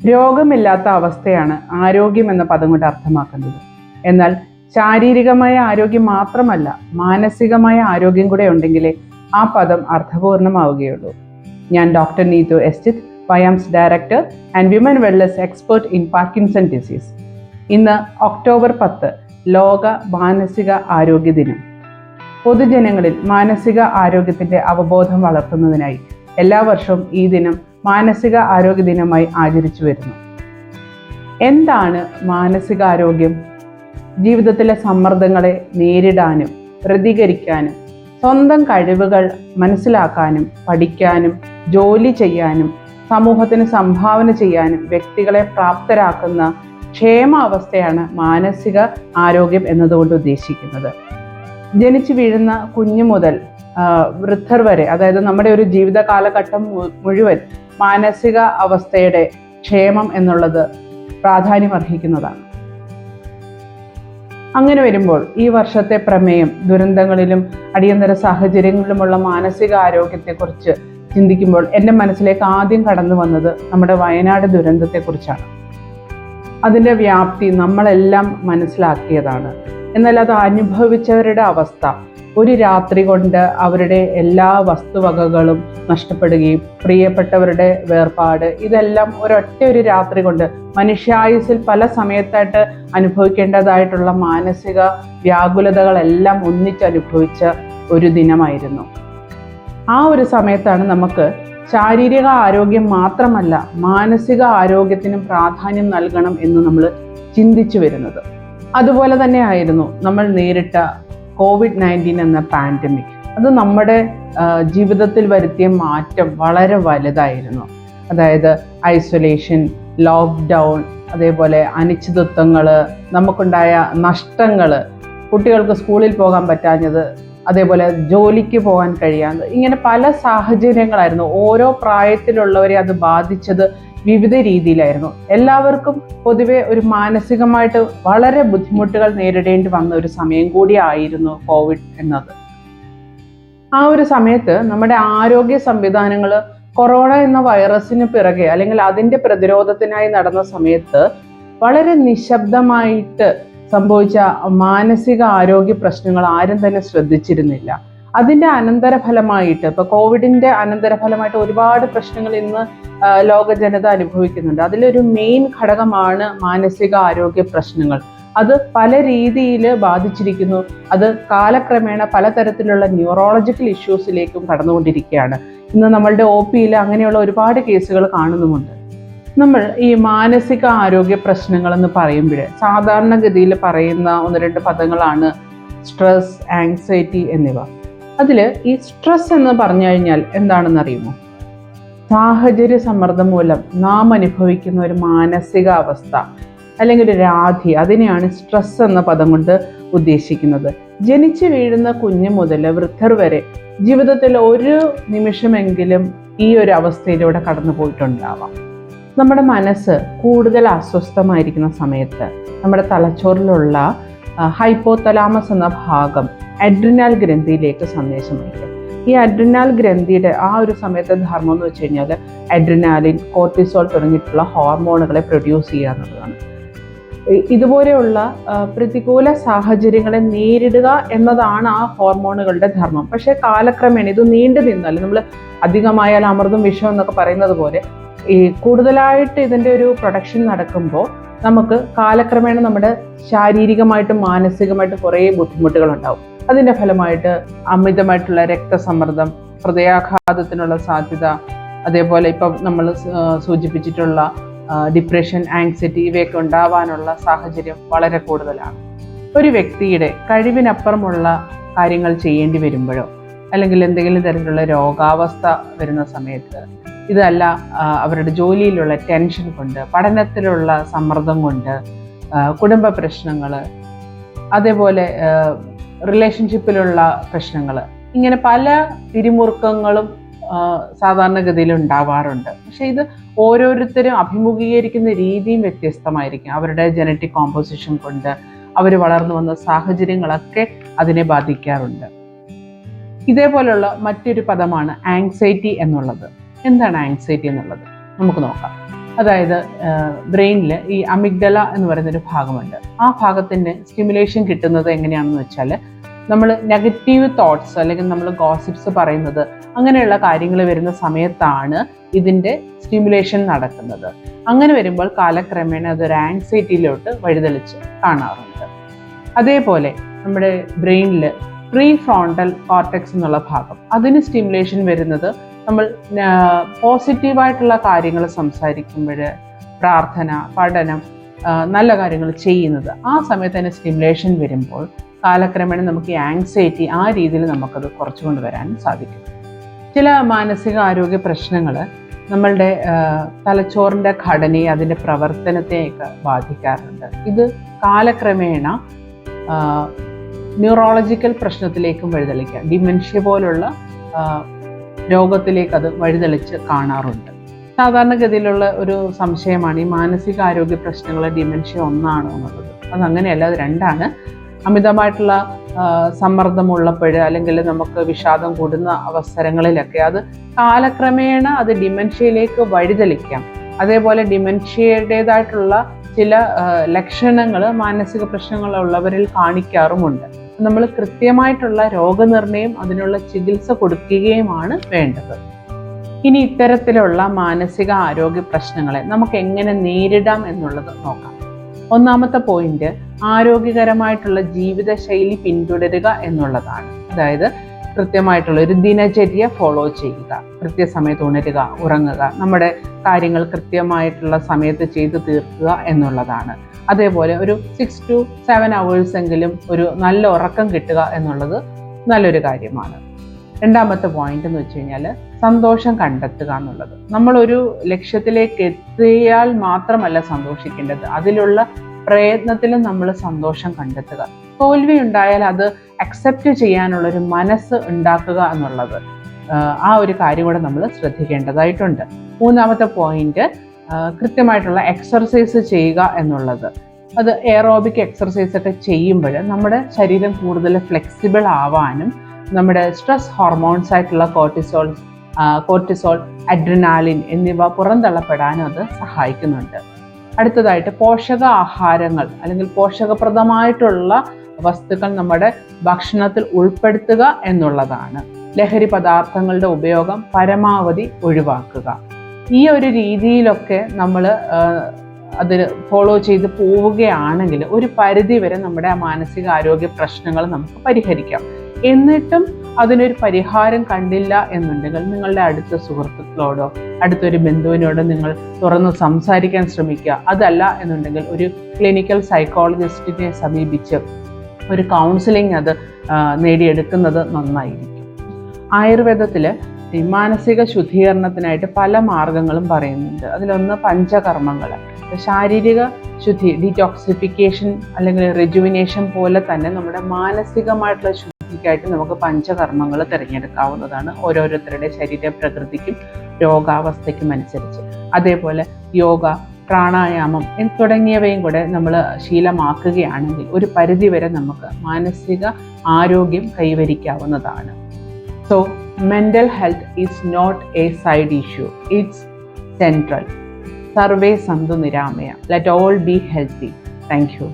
രോഗമില്ലാത്ത അവസ്ഥയാണ് ആരോഗ്യം എന്ന പദം കൊണ്ട് അർത്ഥമാക്കുന്നത്. എന്നാൽ ശാരീരികമായ ആരോഗ്യം മാത്രമല്ല, മാനസികമായ ആരോഗ്യം കൂടെ ഉണ്ടെങ്കിലേ ആ പദം അർത്ഥപൂർണമാവുകയുള്ളൂ. ഞാൻ ഡോക്ടർ നീതു എസ്റ്റിത്ത്, വയാംസ് director and women wellness expert in Parkinson disease. ഇന്ന് ഒക്ടോബർ 10 ലോക മാനസിക ആരോഗ്യ ദിനം. പൊതുജനങ്ങളിൽ മാനസിക ആരോഗ്യത്തിന്റെ അവബോധം വളർത്തുന്നതിനായി എല്ലാ വർഷവും ഈ ദിനം മാനസിക ആരോഗ്യ ദിനമായി ആചരിച്ചു വരുന്നു. എന്താണ് മാനസികാരോഗ്യം? ജീവിതത്തിലെ സമ്മർദ്ദങ്ങളെ നേരിടാനും പ്രതികരിക്കാനും സ്വന്തം കഴിവുകൾ മനസ്സിലാക്കാനും പഠിക്കാനും ജോലി ചെയ്യാനും സമൂഹത്തിന് സംഭാവന ചെയ്യാനും വ്യക്തികളെ പ്രാപ്തരാക്കുന്ന ക്ഷേമാവസ്ഥയാണ് മാനസിക ആരോഗ്യം എന്നതുകൊണ്ട് ഉദ്ദേശിക്കുന്നത്. ജനിച്ചു വീഴുന്ന കുഞ്ഞു മുതൽ വൃദ്ധർ വരെ, അതായത് നമ്മുടെ ഒരു ജീവിത കാലഘട്ടം മുഴുവൻ മാനസിക അവസ്ഥയുടെ ക്ഷേമം എന്നുള്ളത് പ്രാധാന്യം അർഹിക്കുന്നതാണ്. അങ്ങനെ വരുമ്പോൾ ഈ വർഷത്തെ പ്രമേയം ദുരന്തങ്ങളിലും അടിയന്തര സാഹചര്യങ്ങളിലുമുള്ള മാനസിക ആരോഗ്യത്തെക്കുറിച്ച് ചിന്തിക്കുമ്പോൾ എൻ്റെ മനസ്സിലേക്ക് ആദ്യം കടന്നു വന്നത് നമ്മുടെ വയനാട് ദുരന്തത്തെക്കുറിച്ചാണ്. അതിൻ്റെ വ്യാപ്തി നമ്മളെല്ലാം മനസ്സിലാക്കിയതാണ്. എന്നാൽ അത് അനുഭവിച്ചവരുടെ അവസ്ഥ, ഒരു രാത്രി കൊണ്ട് അവരുടെ എല്ലാ വസ്തുവകകളും നഷ്ടപ്പെടുകയും പ്രിയപ്പെട്ടവരുടെ വേർപാട്, ഇതെല്ലാം ഒരു രാത്രി കൊണ്ട് മനുഷ്യായുസ്സിൽ പല സമയത്തായിട്ട് അനുഭവിക്കേണ്ടതായിട്ടുള്ള മാനസിക വ്യാകുലതകളെല്ലാം ഒന്നിച്ചനുഭവിച്ച ഒരു ദിനമായിരുന്നു. ആ ഒരു സമയത്താണ് നമുക്ക് ശാരീരിക ആരോഗ്യം മാത്രമല്ല മാനസിക ആരോഗ്യത്തിനും പ്രാധാന്യം നൽകണം എന്ന് നമ്മൾ ചിന്തിച്ചു വരുന്നത്. അതുപോലെ തന്നെ ആയിരുന്നു നമ്മൾ നേരിട്ട COVID-19 എന്ന പാൻഡമിക്. അത് നമ്മുടെ ജീവിതത്തിൽ വരുത്തിയ മാറ്റം വളരെ വലുതായിരുന്നു. അതായത് ഐസൊലേഷൻ, ലോക്ക്ഡൗൺ, അതേപോലെ അനിശ്ചിതത്വങ്ങൾ, നമുക്കുണ്ടായ നഷ്ടങ്ങൾ, കുട്ടികൾക്ക് സ്കൂളിൽ പോകാൻ പറ്റാഞ്ഞത്, അതേപോലെ ജോലിക്ക് പോകാൻ കഴിയാതെ, ഇങ്ങനെ പല സാഹചര്യങ്ങളായിരുന്നു. ഓരോ പ്രായത്തിലുള്ളവരെ അത് ബാധിച്ചത് വിവിധ രീതിയിലായിരുന്നു. എല്ലാവർക്കും പൊതുവെ ഒരു മാനസികമായിട്ട് വളരെ ബുദ്ധിമുട്ടുകൾ നേരിടേണ്ടി വന്ന ഒരു സമയം കൂടിയായിരുന്നു കോവിഡ് എന്നത്. ആ ഒരു സമയത്ത് നമ്മുടെ ആരോഗ്യ സംവിധാനങ്ങൾ കൊറോണ എന്ന വൈറസിന് പിറകെ അല്ലെങ്കിൽ അതിൻ്റെ പ്രതിരോധത്തിനായി നടന്ന സമയത്ത് വളരെ നിശബ്ദമായിട്ട് സംഭവിച്ച മാനസിക ആരോഗ്യ പ്രശ്നങ്ങൾ ആരും തന്നെ ശ്രദ്ധിച്ചിരുന്നില്ല. അതിൻ്റെ അനന്തരഫലമായിട്ട്, ഇപ്പോൾ കോവിഡിൻ്റെ അനന്തരഫലമായിട്ട് ഒരുപാട് പ്രശ്നങ്ങൾ ഇന്ന് ലോക ജനത അനുഭവിക്കുന്നുണ്ട്. അതിലൊരു മെയിൻ ഘടകമാണ് മാനസിക ആരോഗ്യ പ്രശ്നങ്ങൾ. അത് പല രീതിയിൽ ബാധിച്ചിരിക്കുന്നു. അത് കാലക്രമേണ പലതരത്തിലുള്ള ന്യൂറോളജിക്കൽ ഇഷ്യൂസിലേക്കും കടന്നുകൊണ്ടിരിക്കുകയാണ്. ഇന്ന് നമ്മളുടെ OPയിൽ അങ്ങനെയുള്ള ഒരുപാട് കേസുകൾ കാണുന്നുമുണ്ട്. നമ്മൾ ഈ മാനസിക ആരോഗ്യ പ്രശ്നങ്ങൾ എന്ന് പറയുമ്പോൾ സാധാരണഗതിയിൽ പറയുന്ന 1-2 പദങ്ങളാണ് സ്ട്രെസ്, ആങ്സൈറ്റി എന്നിവ. അതിൽ ഈ സ്ട്രെസ് എന്ന് പറഞ്ഞു കഴിഞ്ഞാൽ എന്താണെന്ന് അറിയുമോ? സാഹചര്യ സമ്മർദ്ദം മൂലം നാം അനുഭവിക്കുന്ന ഒരു മാനസിക അവസ്ഥ അല്ലെങ്കിൽ ഒരു വ്യാധി, അതിനെയാണ് സ്ട്രെസ് എന്ന പദം കൊണ്ട് ഉദ്ദേശിക്കുന്നത്. ജനിച്ചു വീഴുന്ന കുഞ്ഞു മുതൽ വൃദ്ധർ വരെ ജീവിതത്തിൽ ഒരു നിമിഷമെങ്കിലും ഈ ഒരു അവസ്ഥയിലൂടെ കടന്നു പോയിട്ടുണ്ടാവാം. നമ്മുടെ മനസ്സ് കൂടുതൽ അസ്വസ്ഥമായിരിക്കുന്ന സമയത്ത് നമ്മുടെ തലച്ചോറിലുള്ള ഹൈപ്പോതലാമസ് എന്ന ഭാഗം അഡ്രിനാൽ ഗ്രന്ഥിയിലേക്ക് സന്ദേശം അയക്കും. ഈ അഡ്രിനാൽ ഗ്രന്ഥിയുടെ ആ ഒരു സമയത്തെ ധർമ്മം എന്ന് വെച്ച് കഴിഞ്ഞാൽ അഡ്രിനാലിൻ, കോർട്ടിസോൾ തുടങ്ങിയിട്ടുള്ള ഹോർമോണുകളെ പ്രൊഡ്യൂസ് ചെയ്യുക എന്നുള്ളതാണ്. ഇതുപോലെയുള്ള പ്രതികൂല സാഹചര്യങ്ങളെ നേരിടുക എന്നതാണ് ആ ഹോർമോണുകളുടെ ധർമ്മം. പക്ഷേ കാലക്രമേണ ഇത് നീണ്ടു നിന്നാൽ, നമ്മൾ അധികമായാൽ അമൃതും വിഷം എന്നൊക്കെ പറയുന്നത് പോലെ, ഈ കൂടുതലായിട്ട് ഇതിൻ്റെ ഒരു പ്രൊഡക്ഷൻ നടക്കുമ്പോൾ നമുക്ക് കാലക്രമേണ നമ്മുടെ ശാരീരികമായിട്ടും മാനസികമായിട്ടും കുറേ ബുദ്ധിമുട്ടുകൾ ഉണ്ടാവും. അതിൻ്റെ ഫലമായിട്ട് അമിതമായിട്ടുള്ള രക്തസമ്മർദ്ദം, ഹൃദയാഘാതത്തിനുള്ള സാധ്യത, അതേപോലെ ഇപ്പം നമ്മൾ സൂചിപ്പിച്ചിട്ടുള്ള ഡിപ്രഷൻ, ആങ്സൈറ്റി, ഇവയൊക്കെ ഉണ്ടാവാനുള്ള സാഹചര്യം വളരെ കൂടുതലാണ്. ഒരു വ്യക്തിയുടെ കഴിവിനപ്പുറമുള്ള കാര്യങ്ങൾ ചെയ്യേണ്ടി വരുമ്പോഴോ അല്ലെങ്കിൽ എന്തെങ്കിലും തരത്തിലുള്ള രോഗാവസ്ഥ വരുന്ന സമയത്ത്, ഇതല്ല അവരുടെ ജോലിയിലുള്ള ടെൻഷൻ കൊണ്ട്, പഠനത്തിലുള്ള സമ്മർദ്ദം കൊണ്ട്, കുടുംബ പ്രശ്നങ്ങൾ, അതേപോലെ റിലേഷൻഷിപ്പിലുള്ള പ്രശ്നങ്ങൾ, ഇങ്ങനെ പല പിരിമുറുക്കങ്ങളും സാധാരണഗതിയിൽ ഉണ്ടാവാറുണ്ട്. പക്ഷെ ഇത് ഓരോരുത്തരും അഭിമുഖീകരിക്കുന്ന രീതിയും വ്യത്യസ്തമായിരിക്കും. അവരുടെ ജനറ്റിക് കോമ്പോസിഷൻ കൊണ്ട്, അവർ വളർന്നു വന്ന സാഹചര്യങ്ങളൊക്കെ അതിനെ ബാധിക്കാറുണ്ട്. ഇതേപോലുള്ള മറ്റൊരു പദമാണ് ആങ്സൈറ്റി എന്നുള്ളത്. എന്താണ് ആങ്സൈറ്റി എന്നുള്ളത്? നമുക്ക് നോക്കാം. അതായത് ബ്രെയിനിൽ ഈ അമിഗ്ഡല എന്ന് പറയുന്നൊരു ഭാഗമുണ്ട്. ആ ഭാഗത്തിൻ്റെ സ്റ്റിമുലേഷൻ കിട്ടുന്നത് എങ്ങനെയാണെന്ന് വെച്ചാൽ, നമ്മൾ നെഗറ്റീവ് തോട്ട്സ് അല്ലെങ്കിൽ നമ്മൾ ഗോസിപ്സ് പറയുന്നത് അങ്ങനെയുള്ള കാര്യങ്ങൾ വരുന്ന സമയത്താണ് ഇതിൻ്റെ സ്റ്റിമുലേഷൻ നടക്കുന്നത്. അങ്ങനെ വരുമ്പോൾ കാലക്രമേണ അതൊരു ആങ്സൈറ്റിയിലോട്ട് വഴിതെളിച്ച് കാണാറുണ്ട്. അതേപോലെ നമ്മുടെ ബ്രെയിനിൽ പ്രീ ഫ്രോണ്ടൽ കോർട്ടെക്സ് എന്നുള്ള ഭാഗം, അതിന് സ്റ്റിമുലേഷൻ വരുന്നത് നമ്മൾ പോസിറ്റീവായിട്ടുള്ള കാര്യങ്ങൾ സംസാരിക്കുമ്പോൾ, പ്രാർത്ഥന, പഠനം, നല്ല കാര്യങ്ങൾ ചെയ്യുന്നത്, ആ സമയത്ത് തന്നെ സ്റ്റിമുലേഷൻ വരുമ്പോൾ കാലക്രമേണ നമുക്ക് ഈ ആങ്സൈറ്റി ആ രീതിയിൽ നമുക്കത് കുറച്ചു കൊണ്ടുവരാൻ സാധിക്കും. ചില മാനസിക ആരോഗ്യ പ്രശ്നങ്ങൾ നമ്മളുടെ തലച്ചോറിൻ്റെ ഘടനയെ, അതിൻ്റെ പ്രവർത്തനത്തെയൊക്കെ ബാധിക്കാറുണ്ട്. ഇത് കാലക്രമേണ ന്യൂറോളജിക്കൽ പ്രശ്നത്തിലേക്കും വഴിതെളിക്കാം. ഡിമെൻഷ്യ പോലുള്ള രോഗത്തിലേക്ക് അത് വഴിതെളിച്ച് കാണാറുണ്ട്. സാധാരണഗതിയിലുള്ള ഒരു സംശയമാണ് ഈ മാനസികാരോഗ്യ പ്രശ്നങ്ങൾ ഡിമെൻഷ്യ ഒന്നാണോ എന്നുള്ളത്. അതങ്ങനെയല്ല, അത് രണ്ടാണ്. അമിതമായിട്ടുള്ള സമ്മർദ്ദമുള്ളപ്പോൾ അല്ലെങ്കിൽ നമുക്ക് വിഷാദം കൂടുന്ന അവസരങ്ങളിലൊക്കെ അത് കാലക്രമേണ അത് ഡിമെൻഷ്യയിലേക്ക് വഴിതെളിക്കാം. അതേപോലെ ഡിമെൻഷ്യയുടേതായിട്ടുള്ള ചില ലക്ഷണങ്ങൾ മാനസിക പ്രശ്നങ്ങളുള്ളവരിൽ കാണിക്കാറുമുണ്ട്. നമ്മൾ കൃത്യമായിട്ടുള്ള രോഗനിർണയം, അതിനുള്ള ചികിത്സ കൊടുക്കുകയുമാണ് വേണ്ടത്. ഇനി ഇത്തരത്തിലുള്ള മാനസിക ആരോഗ്യ പ്രശ്നങ്ങളെ നമുക്ക് എങ്ങനെ നേരിടാം എന്നുള്ളത് നോക്കാം. ഒന്നാമത്തെ പോയിന്റ്, ആരോഗ്യകരമായിട്ടുള്ള ജീവിതശൈലി പിന്തുടരുക എന്നുള്ളതാണ്. അതായത് കൃത്യമായിട്ടുള്ള ഒരു ദിനചര്യ ഫോളോ ചെയ്യുക, കൃത്യസമയത്ത് ഉണരുക, ഉറങ്ങുക, നമ്മുടെ കാര്യങ്ങൾ കൃത്യമായിട്ടുള്ള സമയത്ത് ചെയ്തു തീർക്കുക എന്നുള്ളതാണ്. അതേപോലെ ഒരു 6 to 7 hours എങ്കിലും ഒരു നല്ല ഉറക്കം കിട്ടുക എന്നുള്ളത് നല്ലൊരു കാര്യമാണ്. രണ്ടാമത്തെ പോയിന്റ് എന്ന് വെച്ച് കഴിഞ്ഞാൽ സന്തോഷം കണ്ടെത്തുക എന്നുള്ളത്. നമ്മളൊരു ലക്ഷ്യത്തിലേക്ക് എത്തിയാൽ മാത്രമല്ല സന്തോഷിക്കേണ്ടത്, അതിലുള്ള പ്രയത്നത്തിലും നമ്മൾ സന്തോഷം കണ്ടെത്തുക. തോൽവി ഉണ്ടായാൽ അത് അക്സെപ്റ്റ് ചെയ്യാനുള്ളൊരു മനസ്സ് ഉണ്ടാക്കുക എന്നുള്ളത്, ആ ഒരു കാര്യം കൂടെ നമ്മൾ ശ്രദ്ധിക്കേണ്ടതായിട്ടുണ്ട്. മൂന്നാമത്തെ പോയിന്റ്, കൃത്യമായിട്ടുള്ള എക്സർസൈസ് ചെയ്യുക എന്നുള്ളത്. അത് എയറോബിക് എക്സർസൈസ് ഒക്കെ ചെയ്യുമ്പോൾ നമ്മുടെ ശരീരം കൂടുതൽ ഫ്ലെക്സിബിൾ ആവാനും നമ്മുടെ സ്ട്രെസ് ഹോർമോൺസ് ആയിട്ടുള്ള കോർട്ടിസോൾ, അഡ്രിനാലിൻ എന്നിവ പുറന്തള്ളപ്പെടാനും അത് സഹായിക്കുന്നുണ്ട്. അടുത്തതായിട്ട് പോഷകാഹാരങ്ങൾ അല്ലെങ്കിൽ പോഷകപ്രദമായിട്ടുള്ള വസ്തുക്കൾ നമ്മുടെ ഭക്ഷണത്തിൽ ഉൾപ്പെടുത്തുക എന്നുള്ളതാണ്. ലഹരി പദാർത്ഥങ്ങളുടെ ഉപയോഗം പരമാവധി ഒഴിവാക്കുക. ഈ ഒരു രീതിയിലൊക്കെ നമ്മൾ അത് ഫോളോ ചെയ്ത് പോവുകയാണെങ്കിൽ ഒരു പരിധി വരെ നമ്മുടെ മാനസികാരോഗ്യ പ്രശ്നങ്ങൾ നമുക്ക് പരിഹരിക്കാം. എന്നിട്ടും അതിനൊരു പരിഹാരം കണ്ടില്ല എന്നുണ്ടെങ്കിൽ നിങ്ങളുടെ അടുത്ത സുഹൃത്തുക്കളോടോ അടുത്തൊരു ബന്ധുവിനോടോ നിങ്ങൾ തുറന്ന് സംസാരിക്കാൻ ശ്രമിക്കുക. അതല്ല എന്നുണ്ടെങ്കിൽ ഒരു ക്ലിനിക്കൽ സൈക്കോളജിസ്റ്റിനെ സമീപിച്ച് ഒരു കൗൺസിലിംഗ് അത് നേടിയെടുക്കുന്നത് നന്നായിരിക്കും. ആയുർവേദത്തിൽ മാനസിക ശുദ്ധീകരണത്തിനായിട്ട് പല മാർഗങ്ങളും പറയുന്നുണ്ട്. അതിലൊന്ന് പഞ്ചകർമ്മങ്ങൾ, ശാരീരിക ശുദ്ധി, ഡീറ്റോക്സിഫിക്കേഷൻ അല്ലെങ്കിൽ റെജുവിനേഷൻ പോലെ തന്നെ നമ്മുടെ മാനസികമായിട്ടുള്ള ശുദ്ധിക്കായിട്ട് നമുക്ക് പഞ്ചകർമ്മങ്ങൾ തിരഞ്ഞെടുക്കാവുന്നതാണ്, ഓരോരുത്തരുടെ ശരീരപ്രകൃതിക്കും രോഗാവസ്ഥയ്ക്കും അനുസരിച്ച്. അതേപോലെ യോഗ, പ്രാണായാമം തുടങ്ങിയവയും കൂടെ നമ്മൾ ശീലമാക്കുകയാണെങ്കിൽ ഒരു പരിധിവരെ നമുക്ക് മാനസിക ആരോഗ്യം കൈവരിക്കാവുന്നതാണ്. So, mental health is not a side issue, it's central. Sarve Sandhu Niramaya. Let all be healthy. Thank you.